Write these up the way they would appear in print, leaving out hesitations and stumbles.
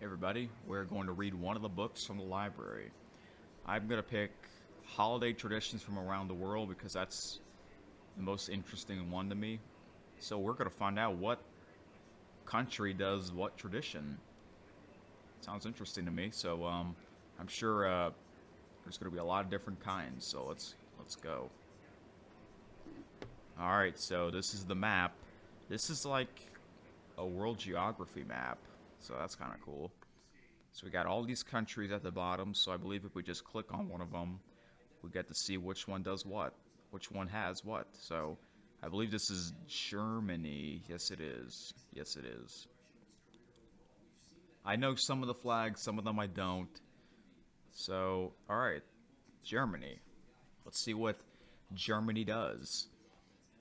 everybody, we're going to read one of the books from the library. I'm going to pick holiday traditions from around the world because that's the most interesting one to me. So we're going to find out what country does what tradition. Sounds interesting to me. So I'm sure there's going to be a lot of different kinds. So let's go. All right. So this is the map. This is like a world geography map. So that's kind of cool. So we got all these countries at the bottom. So I believe if we just click on one of them, we get to see which one does what, which one has what. So I believe this is Germany. Yes, it is. Yes, it is. I know some of the flags, some of them I don't. So, all right, Germany. Let's see what Germany does.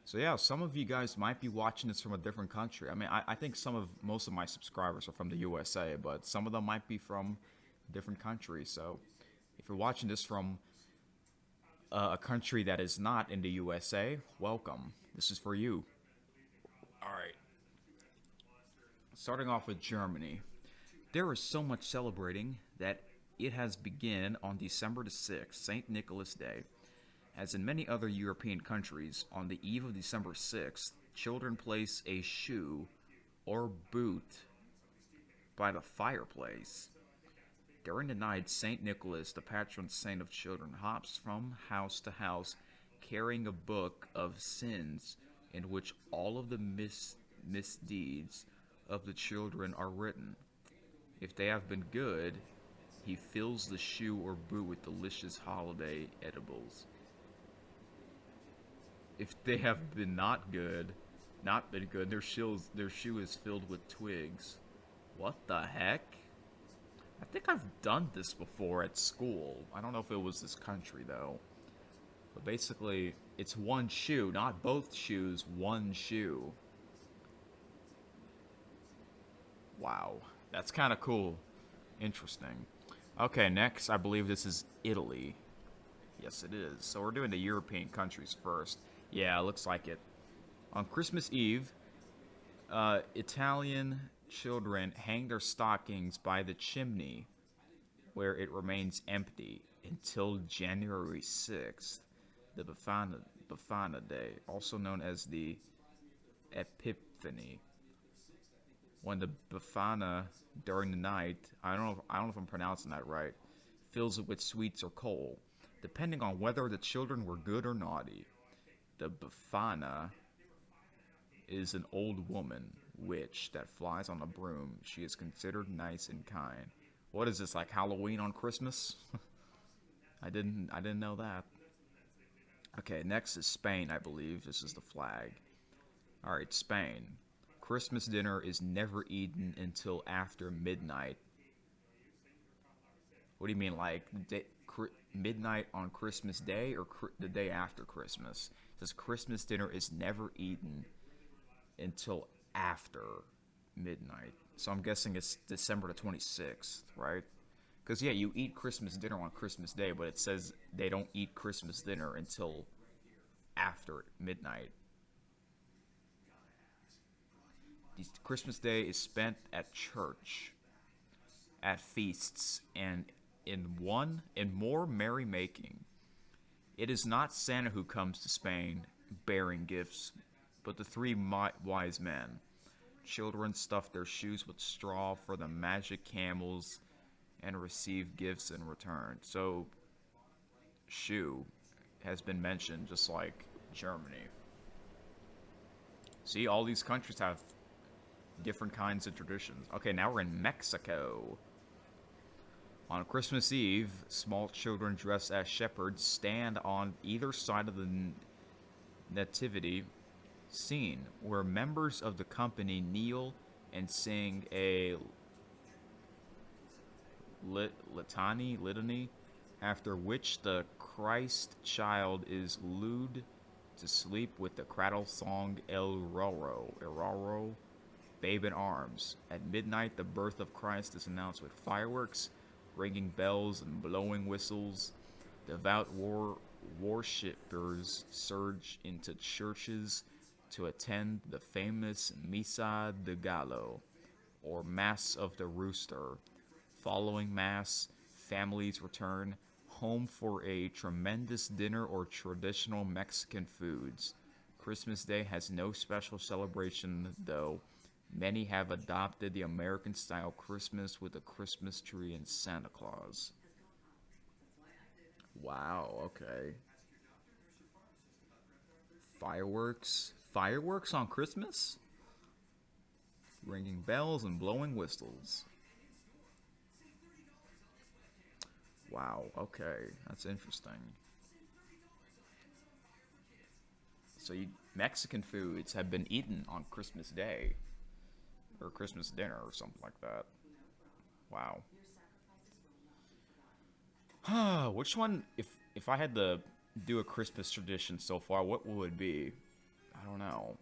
So yeah, some of you guys might be watching this from a different country. I mean, I think most of my subscribers are from the USA, but some of them might be from different countries. So if you're watching this from a country that is not in the USA, welcome. This is for you. All right. Starting off with Germany. There is so much celebrating that it has begun on December the 6th, St. Nicholas Day. As in many other European countries, on the eve of December 6th, children place a shoe or boot by the fireplace. During the night, St. Nicholas, the patron saint of children, hops from house to house carrying a book of sins in which all of the misdeeds of the children are written. If they have been good, he fills the shoe or boot with delicious holiday edibles. If they have been not been good, their shoe is filled with twigs. What the heck? I think I've done this before at school. I don't know if it was this country though. But basically, it's one shoe, not both shoes, one shoe. Wow, that's kind of cool. Interesting. Okay, next, I believe this is Italy. Yes, it is. So we're doing the European countries first. Yeah, looks like it. On Christmas Eve, Italian children hang their stockings by the chimney, where it remains empty until January 6th, the Befana Day, also known as the Epiphany. When the Befana during the night, I don't know if I'm pronouncing that right, fills it with sweets or coal, depending on whether the children were good or naughty. The Befana is an old woman witch that flies on a broom. She is considered nice and kind. What is this, like Halloween on Christmas? I didn't know that. Okay, next is Spain, I believe. This is the flag. All right, Spain. Christmas dinner is never eaten until after midnight. What do you mean, like midnight on Christmas Day or the day after Christmas? It says Christmas dinner is never eaten until after midnight. So I'm guessing it's December the 26th, right? Because, yeah, you eat Christmas dinner on Christmas Day, but it says they don't eat Christmas dinner until after midnight. Christmas Day is spent at church, at feasts, and in more merrymaking. It is not Santa who comes to Spain bearing gifts, but the three wise men. Children stuff their shoes with straw for the magic camels and receive gifts in return. So, shoe has been mentioned just like Germany. See, all these countries have different kinds of traditions. Okay, now we're in Mexico. On Christmas Eve, small children dressed as shepherds stand on either side of the nativity scene, where members of the company kneel and sing a litany, after which the Christ child is lulled to sleep with the cradle song El Roro, Babe in Arms. At midnight, the birth of Christ is announced with fireworks, ringing bells, and blowing whistles. Devout worshippers surge into churches to attend the famous Misa de Gallo, or Mass of the Rooster, Following Mass, families return home for a tremendous dinner or traditional Mexican foods. Christmas Day has no special celebration, though. Many have adopted the American style Christmas with a Christmas tree and Santa Claus. Wow, okay. Fireworks? Fireworks on Christmas? Ringing bells and blowing whistles. Wow, okay. That's interesting. So, Mexican foods have been eaten on Christmas Day, or Christmas dinner, or something like that. Wow. Which one, if I had to do a Christmas tradition so far, what would it be? I don't know.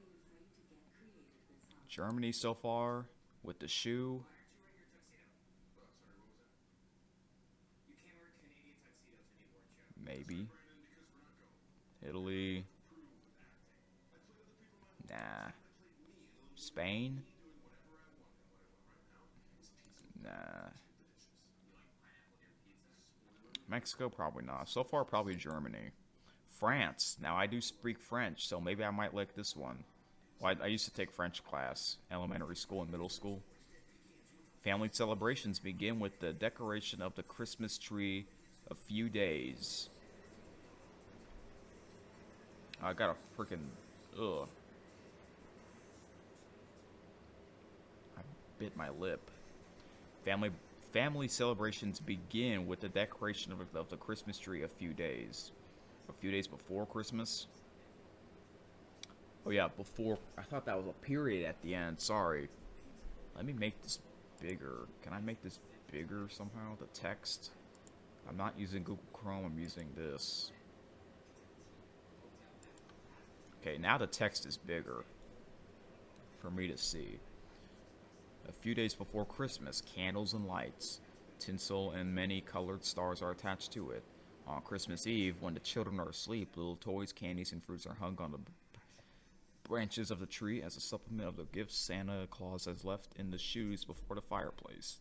Germany so far with the shoe, maybe. Italy, nah. Spain, nah. Mexico, probably not. So far, probably Germany. France. Now I do speak French, so maybe I might like this one. Well, I used to take French class, elementary school and middle school. Family celebrations begin with the decoration of the Christmas tree a few days. I got a freaking ugh. I bit my lip. Family family celebrations begin with the decoration of the Christmas tree a few days. A few days before Christmas. Oh yeah, before. I thought that was a period at the end. Sorry. Let me make this bigger. Can I make this bigger somehow? The text. I'm not using Google Chrome. I'm using this. Okay, now the text is bigger for me to see. A few days before Christmas, candles and lights, tinsel and many colored stars are attached to it. On Christmas Eve, when the children are asleep, little toys, candies, and fruits are hung on the branches of the tree as a supplement of the gifts Santa Claus has left in the shoes before the fireplace.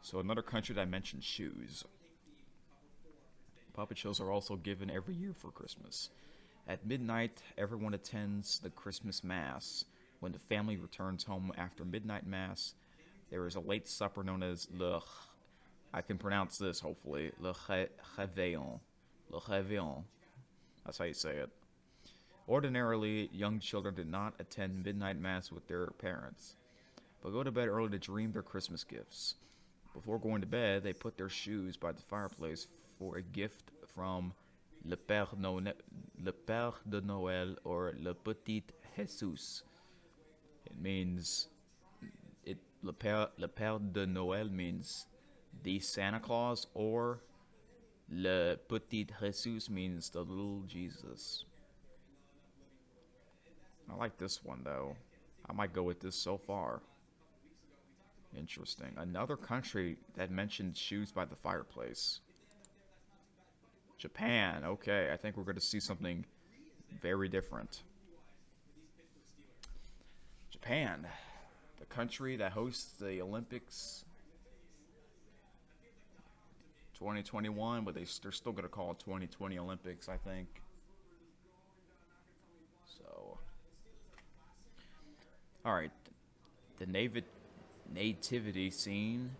So another country that mentioned shoes. Puppet shows are also given every year for Christmas. At midnight, everyone attends the Christmas Mass. When the family returns home after midnight Mass, there is a late supper known as I can pronounce this hopefully, le réveillon. Le réveillon. That's how you say it. Ordinarily, young children did not attend midnight mass with their parents, but go to bed early to dream their Christmas gifts. Before going to bed, they put their shoes by the fireplace for a gift from Le Père de Noël or Le Petit Jesus. It means Le Père de Noël means the Santa Claus, or Le Petit Jesus means the little Jesus. I like this one though. I might go with this so far. Interesting. Another country that mentioned shoes by the fireplace. Japan. Okay, I think we're going to see something very different. Japan, the country that hosts the Olympics 2021, but they're still going to call it 2020 Olympics, I think. So, all right. The nativity scene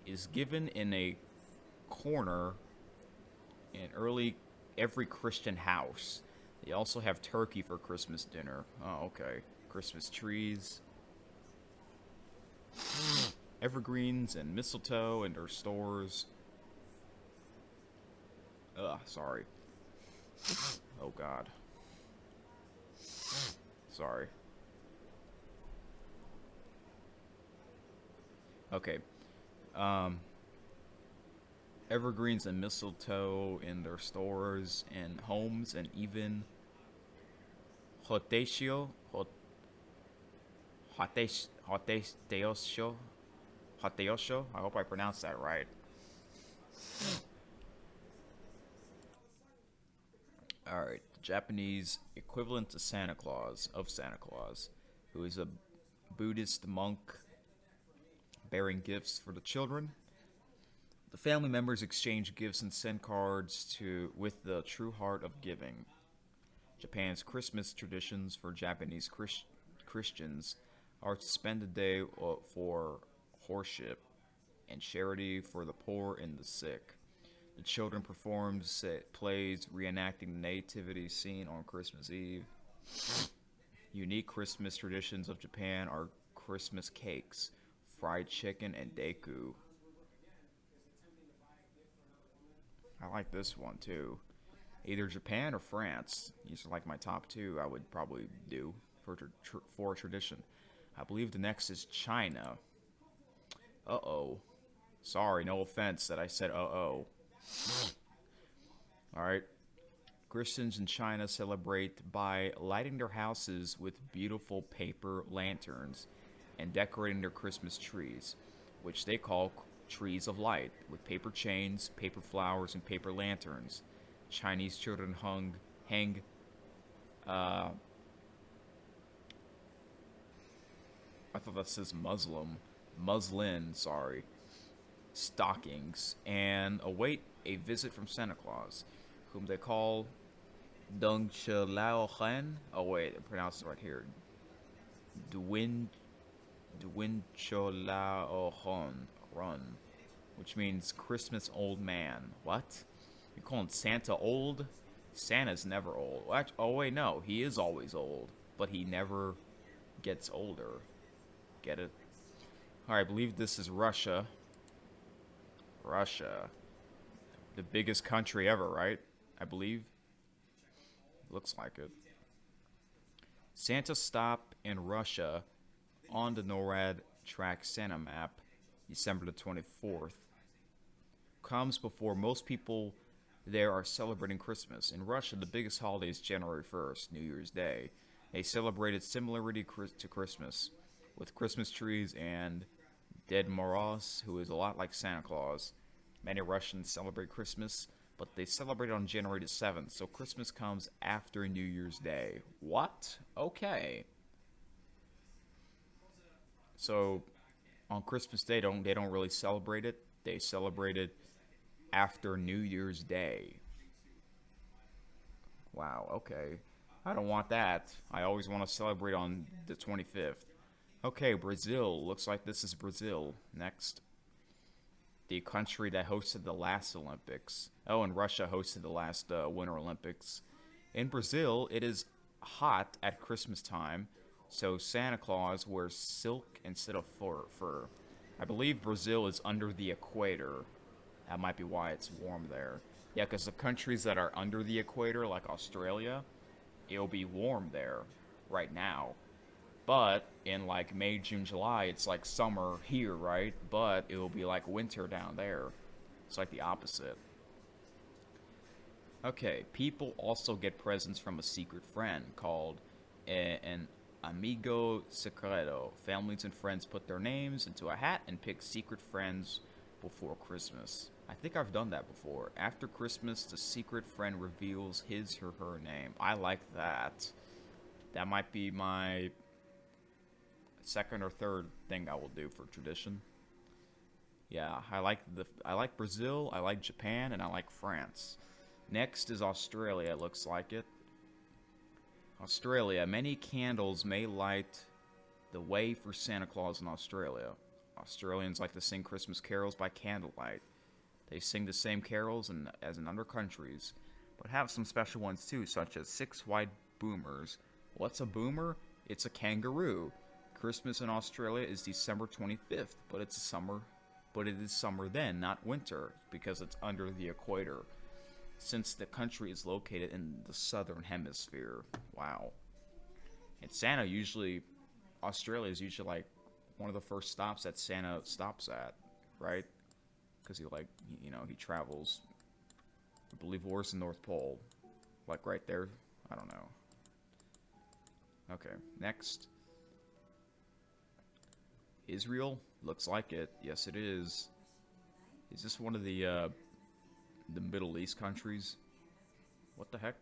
is given in a corner in every Christian house. They also have turkey for Christmas dinner. Oh, okay. Christmas trees, evergreens, and mistletoe in their stores. Sorry. Oh, God. Sorry. Okay. Evergreens and mistletoe in their stores and homes, and even hotecio, hoteosho, hoteosho. I hope I pronounced that right. All right, the Japanese equivalent to Santa Claus, who is a Buddhist monk bearing gifts for the children. The family members exchange gifts and send cards to with the true heart of giving. Japan's Christmas traditions for Japanese Christians are to spend the day for worship and charity for the poor and the sick. The children perform plays reenacting the nativity scene on Christmas Eve. Unique Christmas traditions of Japan are Christmas cakes, fried chicken, and deku. I like this one too. Either Japan or France. These are like my top two I would probably do for a tradition. I believe the next is China. Uh-oh. Sorry, no offense that I said uh-oh. Alright. Christians in China celebrate by lighting their houses with beautiful paper lanterns and decorating their Christmas trees, which they call trees of light, with paper chains, paper flowers, and paper lanterns. Chinese children hang I thought that says muslin, sorry, stockings, and await a visit from Santa Claus, whom they call Dong Che Lao Hen. Oh wait, I pronounced it right here. Duin Cho Lao Run, which means Christmas old man. What? You're calling Santa old? Santa's never old. Oh wait, no, he is always old, but he never gets older. Get it? Alright, I believe this is Russia. Russia. The biggest country ever, right? I believe. Looks like it. Santa stop in Russia on the NORAD Tracks Santa map, December the 24th. Comes before most people there are celebrating Christmas. In Russia, the biggest holiday is January 1st, New Year's Day. They celebrated similarity to Christmas, with Christmas trees and Ded Moroz, who is a lot like Santa Claus. Many Russians celebrate Christmas, but they celebrate on January the 7th, so Christmas comes after New Year's Day. What? Okay. So, on Christmas Day, they don't really celebrate it. They celebrate it after New Year's Day. Wow, okay. I don't want that. I always want to celebrate on the 25th. Okay, Brazil. Looks like this is Brazil. Next. The country that hosted the last Olympics. Oh, and Russia hosted the last Winter Olympics. In Brazil, it is hot at Christmas time, so Santa Claus wears silk instead of fur. I believe Brazil is under the equator. That might be why it's warm there. Yeah, because the countries that are under the equator, like Australia, it'll be warm there right now. But in like May, June, July, it's like summer here, right? But it will be like winter down there. It's like the opposite. Okay, people also get presents from a secret friend called an amigo secreto. Families and friends put their names into a hat and pick secret friends before Christmas. I think I've done that before. After Christmas, the secret friend reveals his or her name. I like that. That might be my second or third thing I will do for tradition. Yeah, I like Brazil, I like Japan, and I like France. Next is Australia, looks like it. Australia, many candles may light the way for Santa Claus in Australia. Australians like to sing Christmas carols by candlelight. They sing the same carols as in other countries, but have some special ones too, such as 6 white boomers. What's a boomer? It's a kangaroo. Christmas in Australia is December 25th, but it is summer then, not winter, because it's under the equator, since the country is located in the southern hemisphere. Wow. And Australia is usually like one of the first stops that Santa stops at, right? Because he travels, I believe, where's the North Pole? Like right there? I don't know. Okay, next. Israel? Looks like it. Yes, it is. Is this one of the Middle East countries? What the heck?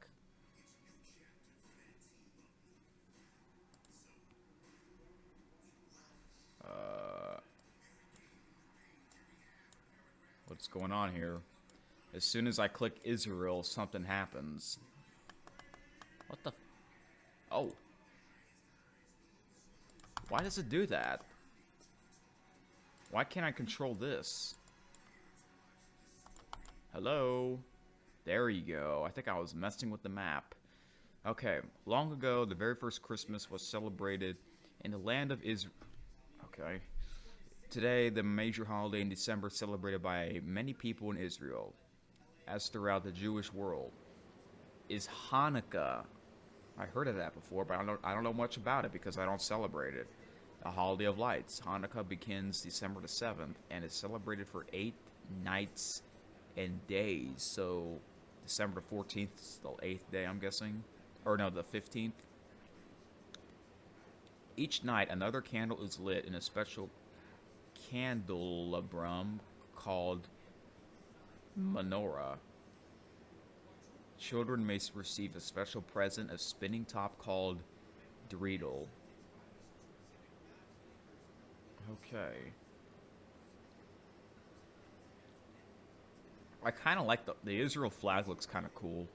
What's going on here? As soon as I click Israel, something happens. What the? Oh. Why does it do that? Why can't I control this? Hello? There you go. I think I was messing with the map. Okay. Long ago, the very first Christmas was celebrated in the land of Israel. Okay. Today, the major holiday in December celebrated by many people in Israel, as throughout the Jewish world, is Hanukkah. I heard of that before, but I don't know much about it because I don't celebrate it. The holiday of lights. Hanukkah begins December the 7th and is celebrated for 8 nights and days. So December the 14th is the 8th day, I'm guessing. Or no, the 15th. Each night, another candle is lit in a special candelabrum called menorah. Children may receive a special present, a spinning top called dreidel. Okay. I kind of like the Israel flag. Looks kind of cool.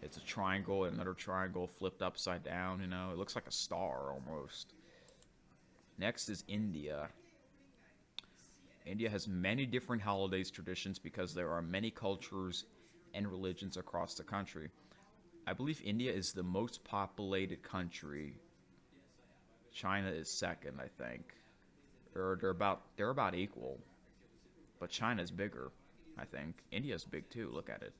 It's a triangle and another triangle flipped upside down, you know. It looks like a star almost. Next is India. India has many different holidays traditions because there are many cultures and religions across the country. I believe India is the most populated country. China is second, I think. Or they're about equal. But China's bigger, I think. India's big too. Look at it.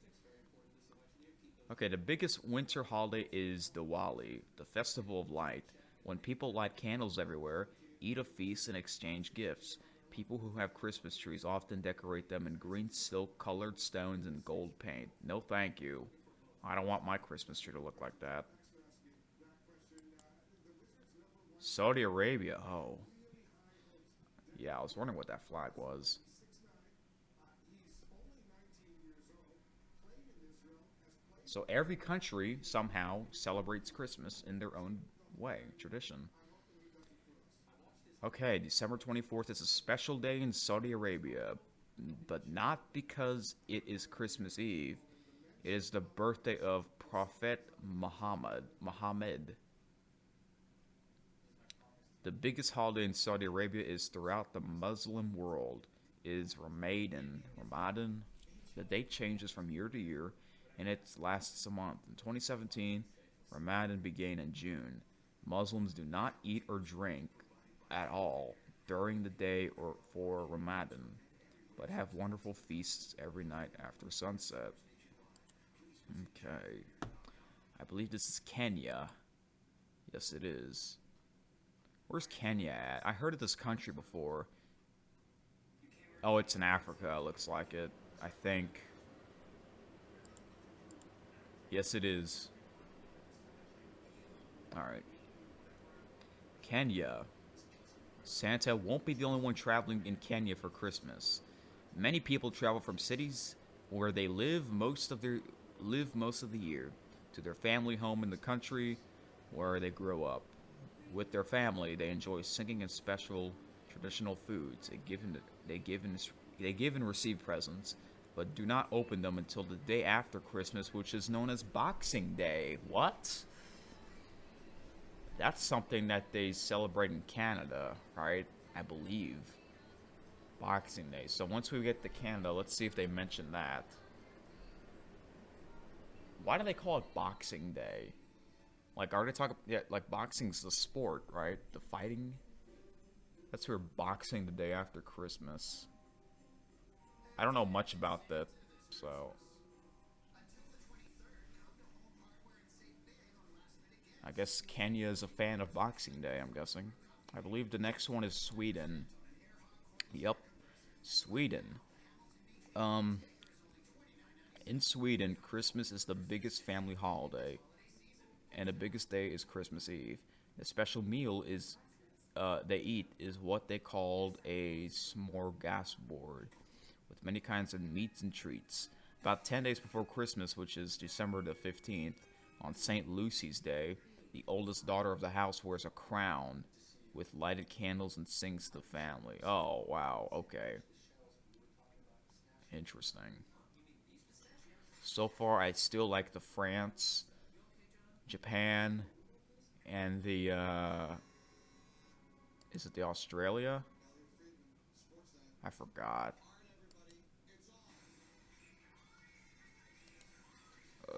Okay, the biggest winter holiday is Diwali, the festival of light, when people light candles everywhere, eat a feast, and exchange gifts. People who have Christmas trees often decorate them in green silk, colored stones, and gold paint. No thank you. I don't want my Christmas tree to look like that. Saudi Arabia. Oh. Yeah, I was wondering what that flag was. So every country somehow celebrates Christmas in their own way, tradition. Okay, December 24th is a special day in Saudi Arabia, but not because it is Christmas Eve. It is the birthday of Prophet Muhammad. The biggest holiday in Saudi Arabia is throughout the Muslim world is Ramadan. The date changes from year to year, and it lasts a month. In 2017, Ramadan began in June. Muslims do not eat or drink at all during the day or for Ramadan, but have wonderful feasts every night after sunset. Okay. I believe this is Kenya. Yes, it is. Where's Kenya at? I heard of this country before. Oh, it's in Africa, looks like it. I think. Yes, it is. Alright. Kenya. Santa won't be the only one traveling in Kenya for Christmas. Many people travel from cities where they live most of the year to their family home in the country where they grew up. With their family, they enjoy singing and special traditional foods. They give and receive presents, but do not open them until the day after Christmas, which is known as Boxing Day. What? That's something that they celebrate in Canada, right? I believe. Boxing Day. So once we get to Canada, let's see if they mention that. Why do they call it Boxing Day? Like, are they talking? Yeah, like boxing's the sport, right? The fighting. That's who are boxing the day after Christmas. I don't know much about that, so I guess Kenya is a fan of Boxing Day. I'm guessing. I believe the next one is Sweden. Yep, Sweden. Um, in Sweden, Christmas is the biggest family holiday, and the biggest day is Christmas Eve. The special meal is they eat is what they called a smorgasbord, with many kinds of meats and treats. About 10 days before Christmas, which is December the 15th, on St. Lucy's Day, the oldest daughter of the house wears a crown with lighted candles and sings to the family. Oh, wow, okay. Interesting. So far, I still like the France, Japan, and the, is it the Australia? I forgot. Uh,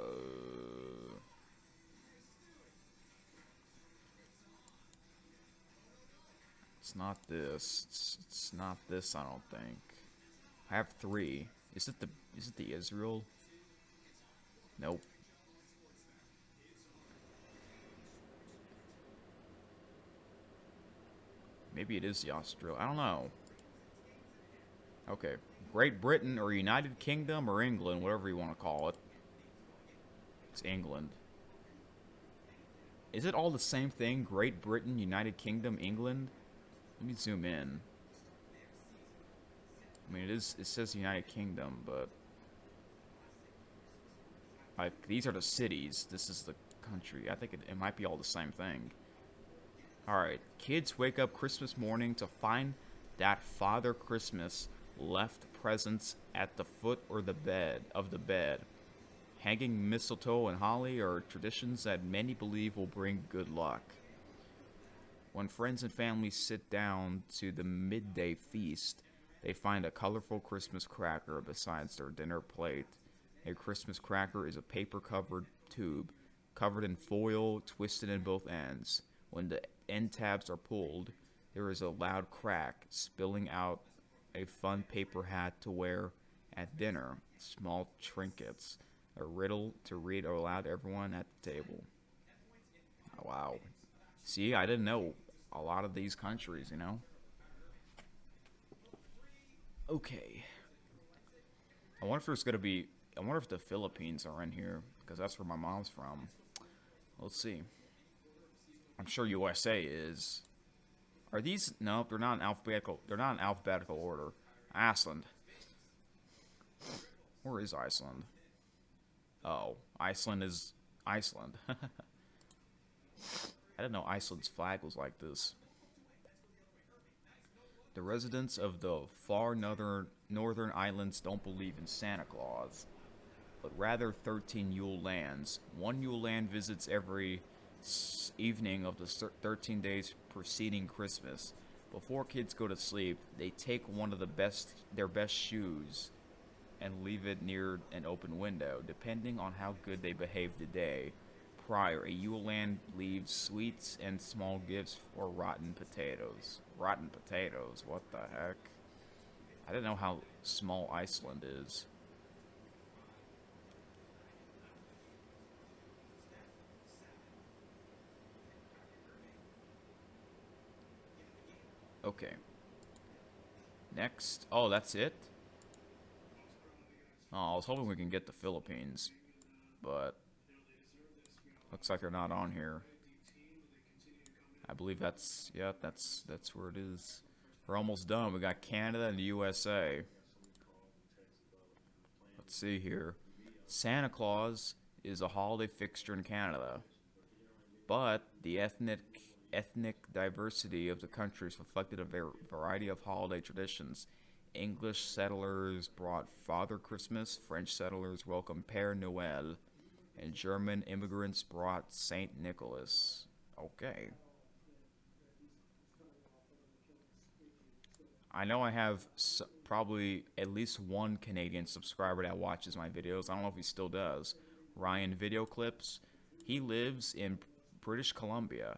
it's not this. It's not this, I don't think. I have three. Is it the Israel? Nope. Maybe it is the Australia. I don't know. Okay. Great Britain or United Kingdom or England, whatever you want to call it. It's England. Is it all the same thing? Great Britain, United Kingdom, England? Let me zoom in. I mean, it says United Kingdom, but like these are the cities. This is the country. I think it might be all the same thing. All right, kids wake up Christmas morning to find that Father Christmas left presents at the foot or the bed. Hanging mistletoe and holly are traditions that many believe will bring good luck. When friends and family sit down to the midday feast, they find a colorful Christmas cracker besides their dinner plate. A Christmas cracker is a paper-covered tube, covered in foil, twisted in both ends. When the end tabs are pulled, there is a loud crack, spilling out a fun paper hat to wear at dinner, small trinkets, a riddle to read aloud to everyone at the table. Oh, wow. See, I didn't know a lot of these countries, you know? Okay. I wonder if there's gonna be. I wonder if the Philippines are in here, because that's where my mom's from. Let's see. I'm sure USA is. Are these? No, they're not in alphabetical. They're not in alphabetical order. Iceland. Where is Iceland? Oh, Iceland is Iceland. I didn't know Iceland's flag was like this. The residents of the far northern islands don't believe in Santa Claus, but rather 13 Yule lands. One Yule land visits every evening of the 13 days preceding Christmas. Before kids go to sleep, they take one of their best shoes and leave it near an open window. Depending on how good they behaved the day prior, a Yule land leaves sweets and small gifts or rotten potatoes. Rotten potatoes? What the heck? I didn't know how small Iceland is. Okay. Next. Oh, that's it? Oh, I was hoping we can get the Philippines, but looks like they're not on here. I believe that's where it is. We're almost done. We got Canada and the USA. Let's see here. Santa Claus is a holiday fixture in Canada, but the ethnic diversity of the country is reflected in a variety of holiday traditions. English settlers brought Father Christmas, French settlers welcomed Père Noël, and German immigrants brought Saint Nicholas. Okay. I know I have probably at least one Canadian subscriber that watches my videos. I don't know if he still does. Ryan Video Clips. He lives in British Columbia.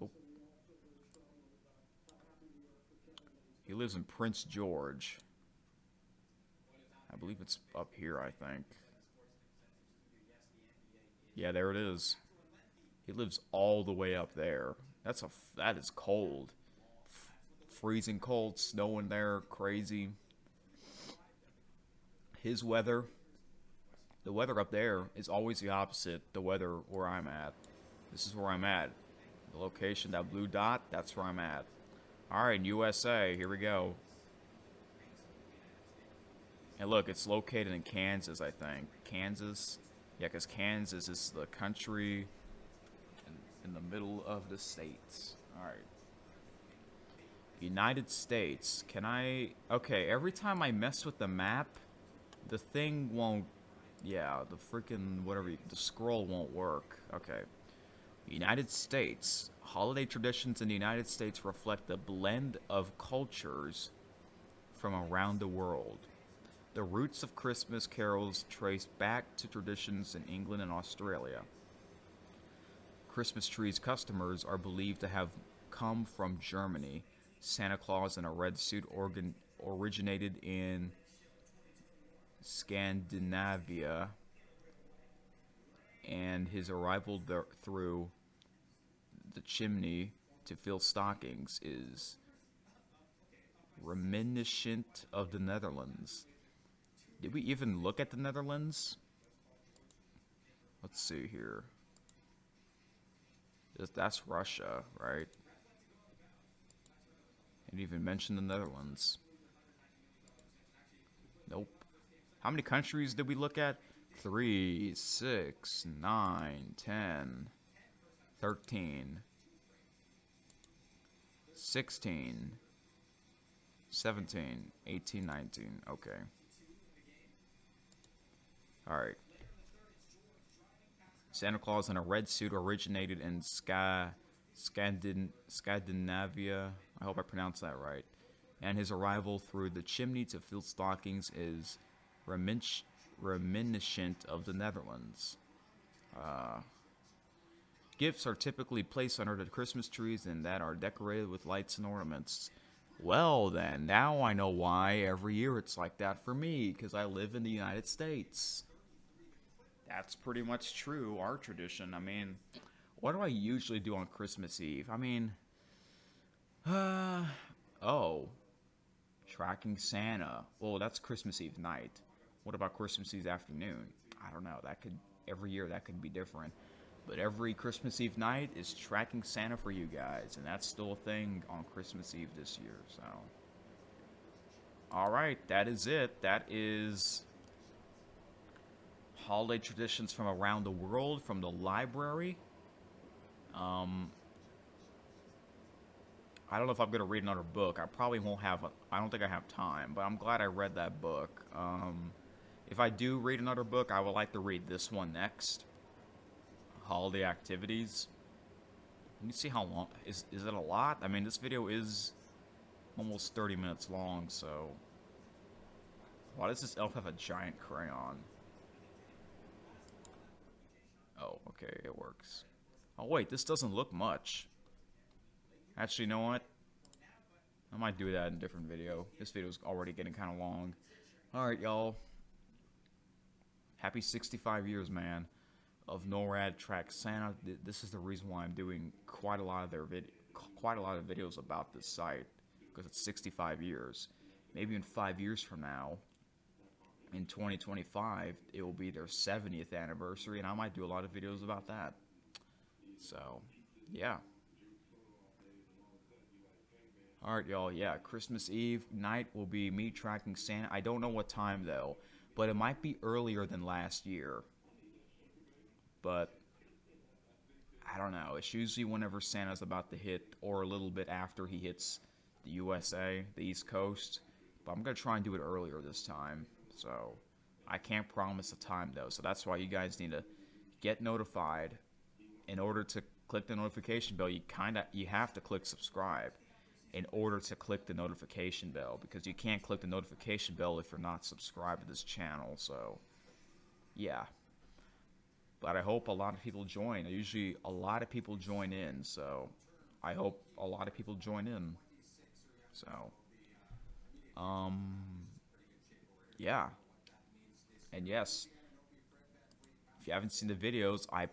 Oh. He lives in Prince George. I believe it's up here, I think. Yeah, there it is. He lives all the way up there. That is cold. Freezing cold, snowing there, crazy. His weather, the weather up there is always the opposite the weather where I'm at. This is where I'm at. The location, that blue dot, that's where I'm at. Alright, USA, here we go. And look, it's located in Kansas, I think. Kansas? Yeah, because Kansas is the country in the middle of the states. Alright. United States. Can I... Okay, every time I mess with the map, the thing won't... Yeah, the freaking... whatever... the scroll won't work. Okay. United States. Holiday traditions in the United States reflect a blend of cultures from around the world. The roots of Christmas carols trace back to traditions in England and Australia. Christmas trees customers are believed to have come from Germany. Santa Claus in a red suit originated in Scandinavia, and his arrival through the chimney to fill stockings is reminiscent of the Netherlands. Did we even look at the Netherlands? Let's see here. That's Russia, right? Didn't even mention the Netherlands. Nope. How many countries did we look at? 3, 6, 9, 10, 13, 16, 17, 18, 19. Okay. Alright. Santa Claus in a red suit originated in Scandinavia. I hope I pronounced that right. And his arrival through the chimney to fill stockings is reminiscent of the Netherlands. Gifts are typically placed under the Christmas trees and that are decorated with lights and ornaments. Well then, now I know why every year it's like that for me, because I live in the United States. That's pretty much true, our tradition. I mean, what do I usually do on Christmas Eve? I mean, oh, tracking Santa. Well, that's Christmas Eve night. What about Christmas Eve afternoon? I don't know. That could, every year that could be different. But every Christmas Eve night is tracking Santa for you guys, and that's still a thing on Christmas Eve this year, so. Alright, that is it. That is holiday traditions from around the world, from the library. I don't know if I'm going to read another book. I probably won't have, I don't think I have time, but I'm glad I read that book. If I do read another book, I would like to read this one next. Holiday activities. Let me see how long, is it a lot? I mean, this video is almost 30 minutes long, so. Why does this elf have a giant crayon? Oh, okay, it works. Oh wait, this doesn't look much. Actually, you know what? I might do that in a different video. This video is already getting kind of long. Alright, y'all. Happy 65 years, man, of NORAD Tracks Santa. This is the reason why I'm doing quite a lot of videos about this site, because it's 65 years. Maybe in 5 years from now, in 2025, it will be their 70th anniversary, and I might do a lot of videos about that. So, yeah. Alright, y'all, yeah, Christmas Eve night will be me tracking Santa. I don't know what time, though, but it might be earlier than last year. But, I don't know. It's usually whenever Santa's about to hit, or a little bit after he hits the USA, the East Coast. But I'm going to try and do it earlier this time. So, I can't promise a time, though. So that's why you guys need to get notified. In order to click the notification bell, you have to click subscribe in order to click the notification bell, because you can't click the notification bell if you're not subscribed to this channel. So, yeah. But I hope a lot of people join. Usually a lot of people join in, so I hope a lot of people join in. So, yeah. And yes, if you haven't seen the videos, I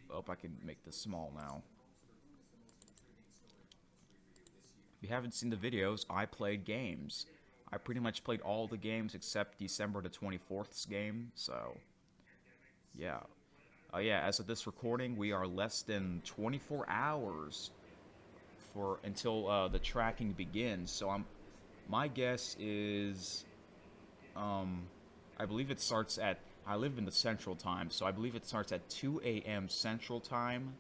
hope I can make this small now. If you haven't seen the videos, I played games. I pretty much played all the games except December the 24th's game, so yeah. Yeah, as of this recording, we are less than 24 hours until the tracking begins. So my guess is, I believe it starts at, I live in the Central Time, so I believe it starts at 2 a.m. Central Time.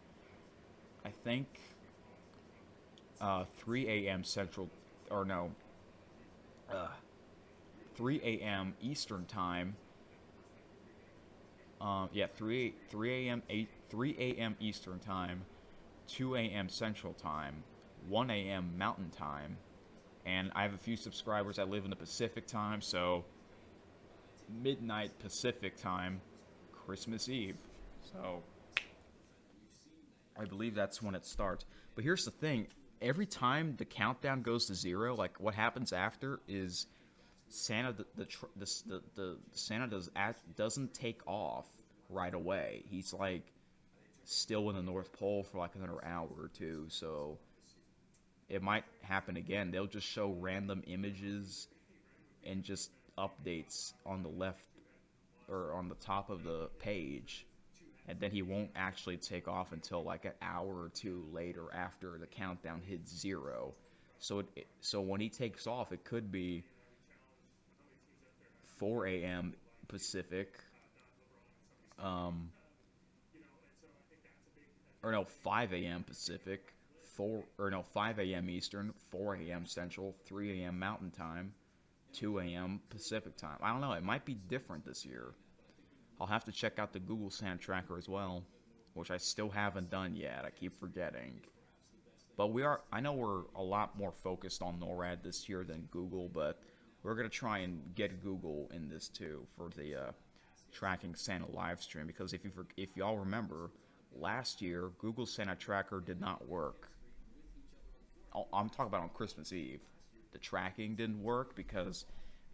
I think 3 a.m. Central, or no, uh, 3 a.m. Eastern time. Yeah, 3 a.m. 3 a.m. Eastern time, 2 a.m. Central time, 1 a.m. Mountain time, and I have a few subscribers that live in the Pacific time, so midnight Pacific time, Christmas Eve. So I believe that's when it starts. But here's the thing: every time the countdown goes to zero, like what happens after is Santa the Santa doesn't take off right away. He's like still in the North Pole for like another hour or two, so it might happen again. They'll just show random images and just updates on the left or on the top of the page, and then he won't actually take off until like an hour or two later after the countdown hits zero. So when he takes off, it could be 4 a.m. Pacific, um, or no, 5 a.m. Pacific, 5 a.m. Eastern, 4 a.m. Central, 3 a.m. Mountain Time, 2 a.m. Pacific Time. I don't know. It might be different this year. I'll have to check out the Google Santa Tracker as well, which I still haven't done yet. I keep forgetting. But I know we're a lot more focused on NORAD this year than Google, but we're going to try and get Google in this too for the tracking Santa live stream, because if y'all remember, last year Google Santa Tracker did not work. I'm talking about on Christmas Eve. The tracking didn't work because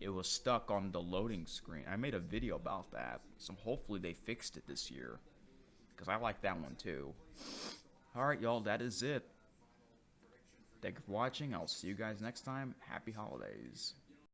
it was stuck on the loading screen. I made a video about that, so hopefully they fixed it this year, because I like that one too. Alright, y'all, that is it. Thank you for watching. I'll see you guys next time. Happy holidays.